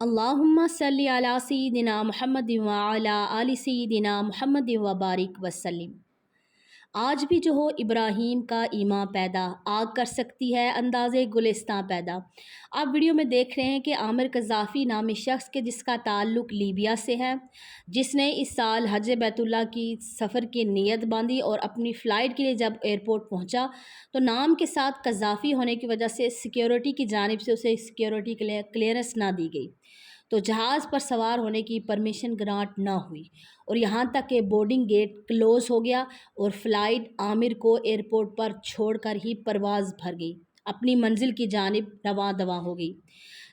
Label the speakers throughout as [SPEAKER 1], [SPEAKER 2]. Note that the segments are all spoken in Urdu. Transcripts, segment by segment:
[SPEAKER 1] اللہم صلی علی سیدنا محمد وعلی آل سیدنا محمد وبارک وسلم۔ آج بھی جو ہو ابراہیم کا ایمان پیدا، آگ کر سکتی ہے انداز گلستاں پیدا۔ آپ ویڈیو میں دیکھ رہے ہیں کہ عامر قذافی نامی شخص کے جس کا تعلق لیبیا سے ہے، جس نے اس سال حج بیت اللہ کی سفر کی نیت باندھی اور اپنی فلائٹ کے لیے جب ایئرپورٹ پہنچا تو نام کے ساتھ قذافی ہونے کی وجہ سے سیکیورٹی کی جانب سے اسے سیکیورٹی کلیئرنس نہ دی گئی، تو جہاز پر سوار ہونے کی پرمیشن گرانٹ نہ ہوئی، اور یہاں تک کہ بورڈنگ گیٹ کلوز ہو گیا اور فلائٹ عامر کو ایئرپورٹ پر چھوڑ کر ہی پرواز بھر گئی، اپنی منزل کی جانب رواں دواں ہو گئی۔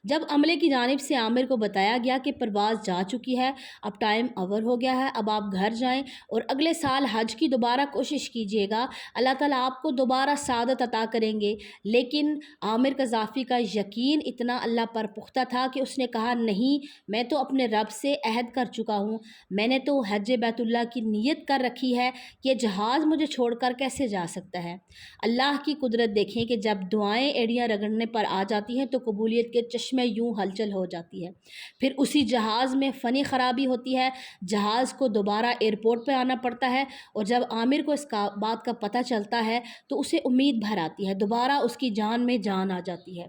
[SPEAKER 1] جب عملے کی جانب سے عامر کو بتایا گیا کہ پرواز جا چکی ہے، اب ٹائم اوور ہو گیا ہے، اب آپ گھر جائیں اور اگلے سال حج کی دوبارہ کوشش کیجیے گا، اللہ تعالیٰ آپ کو دوبارہ سعادت عطا کریں گے، لیکن عامر قذافی کا یقین اتنا اللہ پر پختہ تھا کہ اس نے کہا نہیں، میں تو اپنے رب سے عہد کر چکا ہوں، میں نے تو حج بیت اللہ کی نیت کر رکھی ہے، یہ جہاز مجھے چھوڑ کر کیسے جا سکتا ہے۔ اللہ کی قدرت دیکھیں کہ جب دعائیں ایڑیاں رگڑنے پر آ جاتی ہیں تو قبولیت کے چشمے یوں ہلچل ہو جاتی ہے، پھر اسی جہاز میں فنی خرابی ہوتی ہے، جہاز کو دوبارہ ایئرپورٹ پہ آنا پڑتا ہے، اور جب عامر کو اس بات کا پتہ چلتا ہے تو اسے امید بھر آتی ہے، دوبارہ اس کی جان میں جان آ جاتی ہے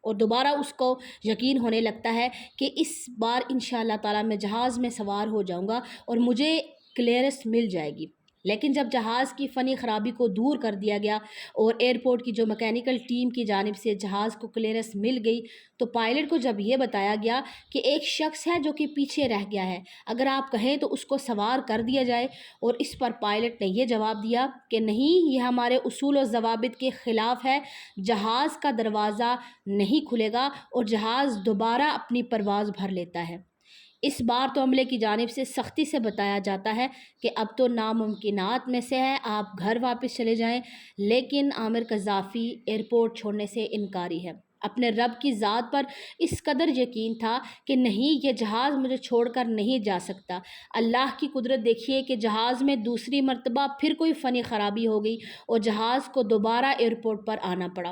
[SPEAKER 1] اور دوبارہ اس کو یقین ہونے لگتا ہے کہ اس بار انشاءاللہ تعالیٰ میں جہاز میں سوار ہو جاؤں گا اور مجھے کلیئرنس مل جائے گی۔ لیکن جب جہاز کی فنی خرابی کو دور کر دیا گیا اور ایئرپورٹ کی جو میکینیکل ٹیم کی جانب سے جہاز کو کلیئرنس مل گئی تو پائلٹ کو جب یہ بتایا گیا کہ ایک شخص ہے جو کہ پیچھے رہ گیا ہے، اگر آپ کہیں تو اس کو سوار کر دیا جائے، اور اس پر پائلٹ نے یہ جواب دیا کہ نہیں، یہ ہمارے اصول و ضوابط کے خلاف ہے، جہاز کا دروازہ نہیں کھلے گا اور جہاز دوبارہ اپنی پرواز بھر لیتا ہے۔ اس بار تو عملے کی جانب سے سختی سے بتایا جاتا ہے کہ اب تو ناممکنات میں سے ہے، آپ گھر واپس چلے جائیں، لیکن عامر قذافی ایئرپورٹ چھوڑنے سے انکاری ہے۔ اپنے رب کی ذات پر اس قدر یقین تھا کہ نہیں، یہ جہاز مجھے چھوڑ کر نہیں جا سکتا۔ اللہ کی قدرت دیکھیے کہ جہاز میں دوسری مرتبہ پھر کوئی فنی خرابی ہو گئی اور جہاز کو دوبارہ ایئرپورٹ پر آنا پڑا۔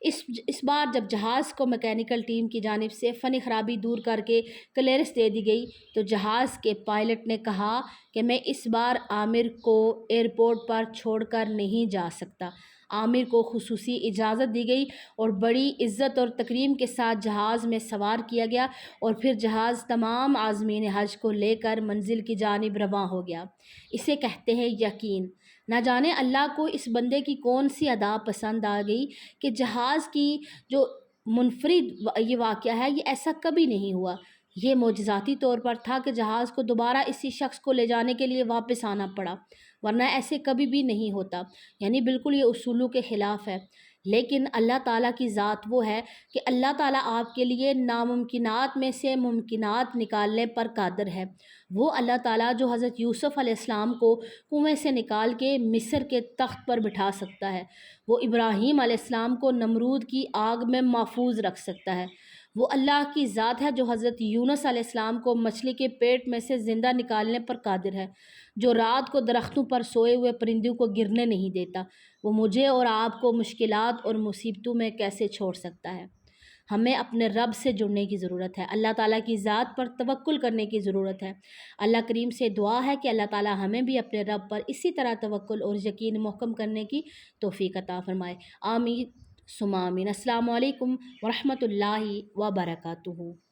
[SPEAKER 1] اس بار جب جہاز کو میکینیکل ٹیم کی جانب سے فنی خرابی دور کر کے کلیئرنس دے دی گئی تو جہاز کے پائلٹ نے کہا کہ میں اس بار عامر کو ایئرپورٹ پر چھوڑ کر نہیں جا سکتا۔ عامر کو خصوصی اجازت دی گئی اور بڑی عزت اور تکریم کے ساتھ جہاز میں سوار کیا گیا، اور پھر جہاز تمام عازمین حج کو لے کر منزل کی جانب رواں ہو گیا۔ اسے کہتے ہیں یقین۔ نہ جانے اللہ کو اس بندے کی کون سی ادا پسند آ گئی کہ جہاز کی جو منفرد یہ واقعہ ہے، یہ ایسا کبھی نہیں ہوا، یہ معجزاتی طور پر تھا کہ جہاز کو دوبارہ اسی شخص کو لے جانے کے لیے واپس آنا پڑا، ورنہ ایسے کبھی بھی نہیں ہوتا، یعنی بالکل یہ اصولوں کے خلاف ہے۔ لیکن اللہ تعالیٰ کی ذات وہ ہے کہ اللہ تعالیٰ آپ کے لیے ناممکنات میں سے ممکنات نکالنے پر قادر ہے۔ وہ اللہ تعالیٰ جو حضرت یوسف علیہ السلام کو کنویں سے نکال کے مصر کے تخت پر بٹھا سکتا ہے، وہ ابراہیم علیہ السلام کو نمرود کی آگ میں محفوظ رکھ سکتا ہے، وہ اللہ کی ذات ہے جو حضرت یونس علیہ السلام کو مچھلی کے پیٹ میں سے زندہ نکالنے پر قادر ہے، جو رات کو درختوں پر سوئے ہوئے پرندوں کو گرنے نہیں دیتا، وہ مجھے اور آپ کو مشکلات اور مصیبتوں میں کیسے چھوڑ سکتا ہے۔ ہمیں اپنے رب سے جڑنے کی ضرورت ہے، اللہ تعالیٰ کی ذات پر توکل کرنے کی ضرورت ہے۔ اللہ کریم سے دعا ہے کہ اللہ تعالیٰ ہمیں بھی اپنے رب پر اسی طرح توکل اور یقین محکم کرنے کی توفیق عطا فرمائے۔ آمین ثم آمین۔ السلام علیکم ورحمۃ اللہ وبرکاتہ۔